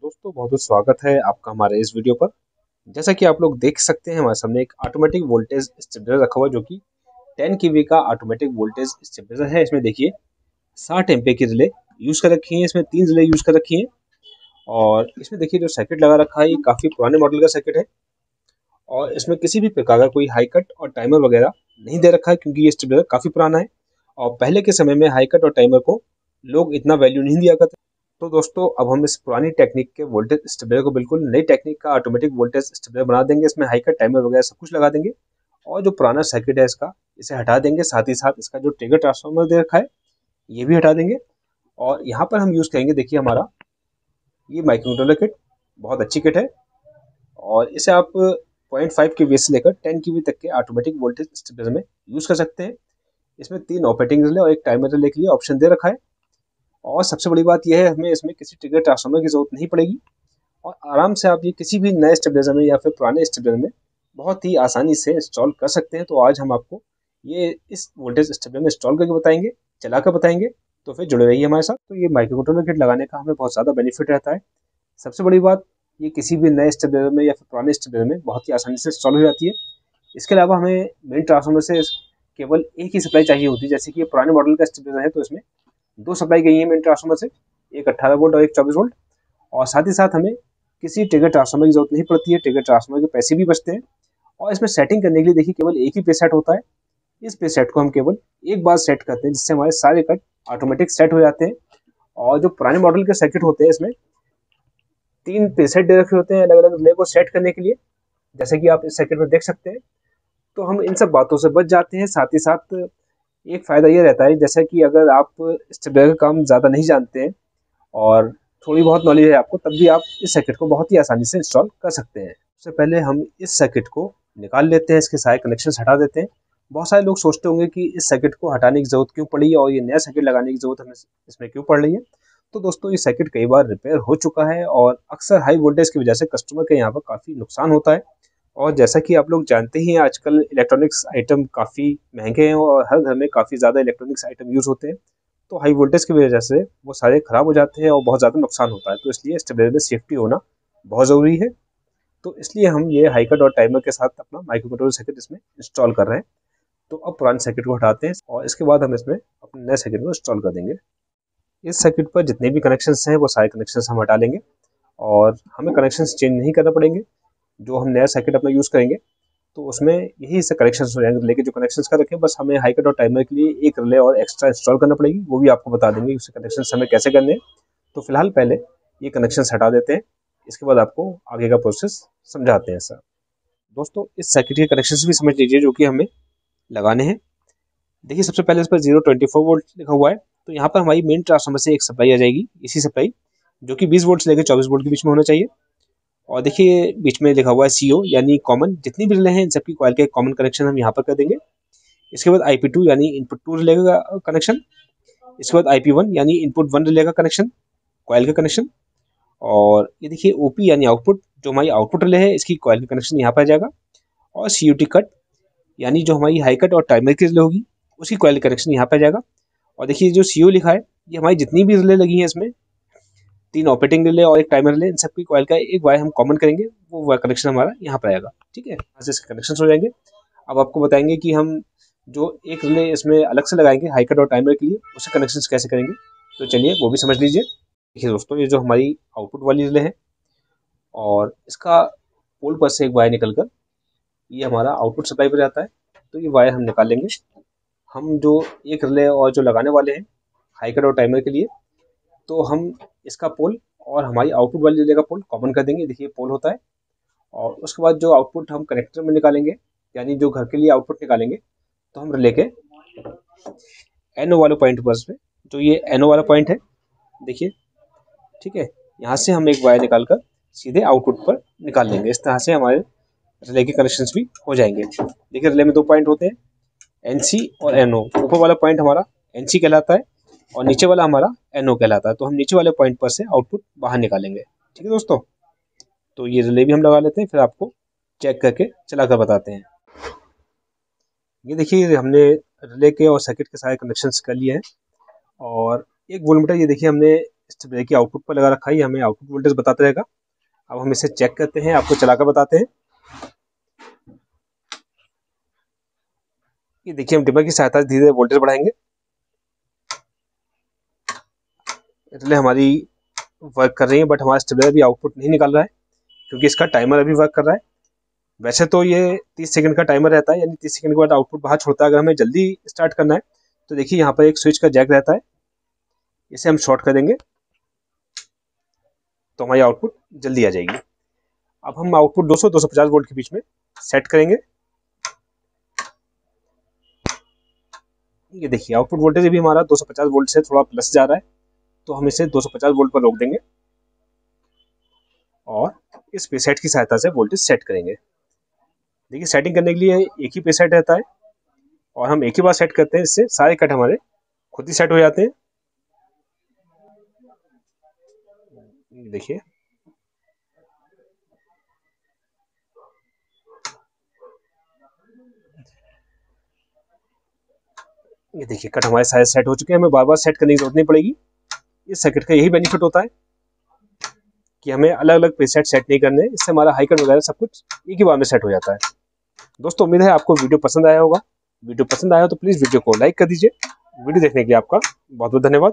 दोस्तों बहुत बहुत स्वागत है आपका हमारे इस वीडियो पर। जैसा कि आप लोग देख सकते हैं हमारे सामने एक ऑटोमेटिक वोल्टेज स्टेबलाइजर रखा हुआ है जो कि 10 केवी का ऑटोमेटिक वोल्टेज स्टेबलाइजर है। इसमें देखिए 60 एम्पीयर की रिले यूज़ कर रखी है, इसमें 3 रिले यूज़ कर रखी हैं और इसमें देखिए जो सर्किट लगा रखा है ये काफ़ी पुराने मॉडल का सर्किट है और इसमें किसी भी प्रकार का कोई हाई कट और टाइमर वगैरह नहीं दे रखा है क्योंकि ये स्टेबलाइजर काफ़ी पुराना है और पहले के समय में हाई कट और टाइमर को लोग इतना वैल्यू नहीं दिया करते। तो दोस्तों अब हम इस पुरानी टेक्निक के वोल्टेज स्टेबलाइजर को बिल्कुल नई टेक्निक का ऑटोमेटिक वोल्टेज स्टेबलाइजर बना देंगे। इसमें हाई कट टाइमर वगैरह सब कुछ लगा देंगे और जो पुराना सर्किट है इसका इसे हटा देंगे। साथ ही साथ इसका जो ट्रिगर ट्रांसफार्मर दे रखा है ये भी हटा देंगे और यहाँ पर हम यूज़ करेंगे देखिए हमारा ये माइक्रोकंट्रोलर किट बहुत अच्छी किट है और इसे आप 0.5 के से लेकर 10 के तक के ऑटोमेटिक वोल्टेज स्टेबलाइजर में यूज़ कर सकते हैं। इसमें 3 ऑपरेटिंग रिले और एक टाइमर रिले के लिए ऑप्शन दे रखा है और सबसे बड़ी बात यह है हमें इसमें किसी ट्रिगर ट्रांसफार्मर की जरूरत नहीं पड़ेगी और आराम से आप ये किसी भी नए स्टेबलाइजर में या फिर पुराने स्टेबलाइजर में बहुत ही आसानी से इंस्टॉल कर सकते हैं। तो आज हम आपको ये इस वोल्टेज स्टेबलाइजर में इंस्टॉल करके बताएंगे, चलाकर बताएंगे, तो फिर जुड़े रहिए हमारे साथ। तो ये माइक्रोकंट्रोलर किट लगाने का हमें बहुत ज़्यादा बेनिफिट रहता है। सबसे बड़ी बात ये किसी भी नए स्टेबलाइजर में या फिर पुराने स्टेबलाइजर में बहुत ही आसानी से इंस्टॉल हो जाती है। इसके अलावा हमें मेन ट्रांसफार्मर से केवल एक ही सप्लाई चाहिए होती है। जैसे कि ये पुराने मॉडल का स्टेबलाइजर है तो इसमें 2 सप्लाई गई है मेन ट्रांसफार्मर से, एक 18 वोल्ट और एक 24 वोल्ट और साथ ही साथ हमें किसी ट्रिगर ट्रांसफार्मर की जरूरत नहीं पड़ती है। ट्रिगर ट्रांसफार्मर के पैसे भी बचते हैं और इसमें सेटिंग करने के लिए देखिए केवल एक ही प्रीसेट होता है। इस प्रीसेट को हम केवल एक बार सेट करते हैं जिससे हमारे सारे कट ऑटोमेटिक सेट हो जाते हैं। और जो पुराने मॉडल के सर्किट होते हैं इसमें 3 प्रीसेट दे रखे होते हैं अलग अलग रिले को सेट करने के लिए, जैसे कि आप इस सर्किट में देख सकते हैं। तो हम इन सब बातों से बच जाते हैं। साथ ही साथ एक फ़ायदा ये रहता है जैसा कि अगर आप स्टेबलाइजर का काम ज़्यादा नहीं जानते हैं और थोड़ी बहुत नॉलेज है आपको तब भी आप इस सर्किट को बहुत ही आसानी से इंस्टॉल कर सकते हैं। सबसे पहले हम इस सर्किट को निकाल लेते हैं, इसके सारे कनेक्शन हटा देते हैं। बहुत सारे लोग सोचते होंगे कि इस सर्किट को हटाने की ज़रूरत क्यों पड़ी और ये नया सर्किट लगाने की ज़रूरत हमें इसमें क्यों पड़ रही है। तो दोस्तों ये सर्किट कई बार रिपेयर हो चुका है और अक्सर हाई वोल्टेज की वजह से कस्टमर के यहाँ पर काफ़ी नुकसान होता है। और जैसा कि आप लोग जानते ही हैं आजकल इलेक्ट्रॉनिक्स आइटम काफ़ी महंगे हैं और हर घर में काफ़ी ज़्यादा इलेक्ट्रॉनिक्स आइटम यूज़ होते हैं। तो हाई वोल्टेज की वजह से वो सारे ख़राब हो जाते हैं और बहुत ज़्यादा नुकसान होता है। तो इसलिए स्टेबलाइजर में सेफ्टी होना बहुत ज़रूरी है। तो इसलिए हम ये हाई कट और टाइमर के साथ अपना माइक्रोकंट्रोलर सर्किट इसमें इंस्टॉल कर रहे हैं। तो अब पुराने सर्किट को हटाते हैं और इसके बाद हम इसमें अपने नए सर्किट को इंस्टॉल कर देंगे। इस सर्किट पर जितने भी कनेक्शंस हैं वो सारे कनेक्शंस हम हटा लेंगे और हमें कनेक्शंस चेंज नहीं करना पड़ेंगे। जो हम नया सर्किट अपना यूज़ करेंगे तो उसमें यही से कनेक्शंस हो जाएंगे। लेकिन जो कनेक्शंस कर रखे हैं बस हमें हाई कट और टाइमर के लिए एक रिले और एक्स्ट्रा इंस्टॉल करना पड़ेगी, वो भी आपको बता देंगे उसके कनेक्शंस हमें कैसे करने हैं। तो फिलहाल पहले ये कनेक्शंस हटा देते हैं, इसके बाद आपको आगे का प्रोसेस समझाते हैं सर। दोस्तों इस सर्किट के कनेक्शंस भी समझ लीजिए जो कि हमें लगाने हैं। देखिए सबसे पहले इस पर 024 वोल्ट लिखा हुआ है तो यहाँ पर हमारी मेन ट्रांसफार्मर से एक सप्लाई आ जाएगी, इसी सप्लाई जो कि 20 वोल्ट से लेकर 24 वोल्ट के बीच में होना चाहिए। और देखिए बीच में लिखा हुआ है CO यानी कॉमन, जितनी भी रिले हैं इन सबकी कॉइल के कॉमन कनेक्शन हम यहाँ पर कर देंगे। इसके बाद IP2 यानी इनपुट 2 रिले का कनेक्शन, इसके बाद IP1 यानी इनपुट 1 रिले का कनेक्शन, कॉइल का कनेक्शन। और ये देखिए OP यानी आउटपुट, जो हमारी आउटपुट रिले है इसकी कॉइल का कनेक्शन यहाँ पर आ जाएगा। और CUT कट यानी जो हमारी हाई कट और टाइमर की रिले होगी उसकी कॉइल कनेक्शन यहाँ पर आ जाएगा। और देखिए जो CO लिखा है ये हमारी जितनी भी रिले लगी हैं इसमें 3 ऑपरेटिंग रिले और एक टाइमर रिले, इन सबकी कॉइल का एक वायर हम कॉमन करेंगे, वो वायर कनेक्शन हमारा यहाँ पर आएगा। ठीक है, यहाँ से इसके कनेक्शन हो जाएंगे। अब आपको बताएंगे कि हम जो एक रिले इसमें अलग से लगाएंगे हाई कट और टाइमर के लिए उससे कनेक्शन कैसे करेंगे, तो चलिए वो भी समझ लीजिए। देखिए दोस्तों ये जो हमारी आउटपुट वाली रिले है और इसका पोल पर से एक वायर निकल कर ये हमारा आउटपुट सप्लाई पर जाता है, तो ये वायर हम निकाल लेंगे। हम जो एक रिले और जो लगाने वाले हैं हाई कट और टाइमर के लिए, तो हम इसका पोल और हमारी आउटपुट वाली रिले का पोल कॉमन कर देंगे। देखिए पोल होता है और उसके बाद जो आउटपुट हम कनेक्टर में निकालेंगे यानी जो घर के लिए आउटपुट निकालेंगे तो हम रिले के NO वाले पॉइंट पर पे, जो ये NO वाला पॉइंट है देखिए, ठीक है, यहाँ से हम एक वायर निकाल कर सीधे आउटपुट पर निकाल लेंगे। इस तरह से हमारे रिले के कनेक्शंस भी हो जाएंगे। देखिए रिले में 2 पॉइंट होते हैं NC और NO। ऊपर वाला पॉइंट हमारा NC कहलाता है और नीचे वाला हमारा NO कहलाता है। तो हम नीचे वाले पॉइंट पर से आउटपुट बाहर निकालेंगे। ठीक है दोस्तों, तो ये रिले भी हम लगा लेते हैं, फिर आपको चेक करके चला कर बताते हैं। ये देखिए हमने रिले के और सर्किट के सारे कनेक्शंस कर लिए हैं और एक वोल्टमीटर ये देखिए हमने स्टेबलाइजर की आउटपुट पर लगा रखा है, ये हमें आउटपुट वोल्टेज बताता रहेगा। अब हम इसे चेक करते हैं, आपको चलाकर बताते हैं। ये देखिए, हम डिमर की सहायता से धीरे धीरे वोल्टेज बढ़ाएंगे, इसलिए हमारी वर्क कर रही है, बट हमारा स्टेबलाइजर भी आउटपुट नहीं निकाल रहा है क्योंकि इसका टाइमर अभी वर्क कर रहा है। वैसे तो ये 30 सेकंड का टाइमर रहता है, यानी 30 सेकंड के बाद आउटपुट बाहर छोड़ता है। अगर हमें जल्दी स्टार्ट करना है तो देखिए यहाँ पर एक स्विच का जैक रहता है, इसे हम शॉर्ट कर देंगे तो हमारी आउटपुट जल्दी आ जाएगी। अब हम आउटपुट 200-250 वोल्ट के बीच में सेट करेंगे। ये देखिए, आउटपुट वोल्टेज भी हमारा 250 वोल्ट से थोड़ा प्लस जा रहा है, तो हम इसे 250 वोल्ट पर रोक देंगे और इस प्रीसेट की सहायता से वोल्टेज सेट करेंगे। देखिए, सेटिंग करने के लिए एक ही प्रीसेट रहता है और हम एक ही बार सेट करते हैं, इससे सारे कट हमारे खुद ही सेट हो जाते हैं। देखिए, ये देखिए कट हमारे सारे सेट हो चुके हैं, हमें बार बार सेट करने की जरूरत नहीं पड़ेगी। इस सर्किट का यही बेनिफिट होता है कि हमें अलग अलग प्रीसेट सेट नहीं करने, इससे हमारा हाई कट वगैरह सब कुछ एक ही बार में सेट हो जाता है। दोस्तों, उम्मीद है आपको वीडियो पसंद आया होगा। वीडियो पसंद आया हो तो प्लीज़ वीडियो को लाइक कर दीजिए। वीडियो देखने के लिए आपका बहुत बहुत धन्यवाद।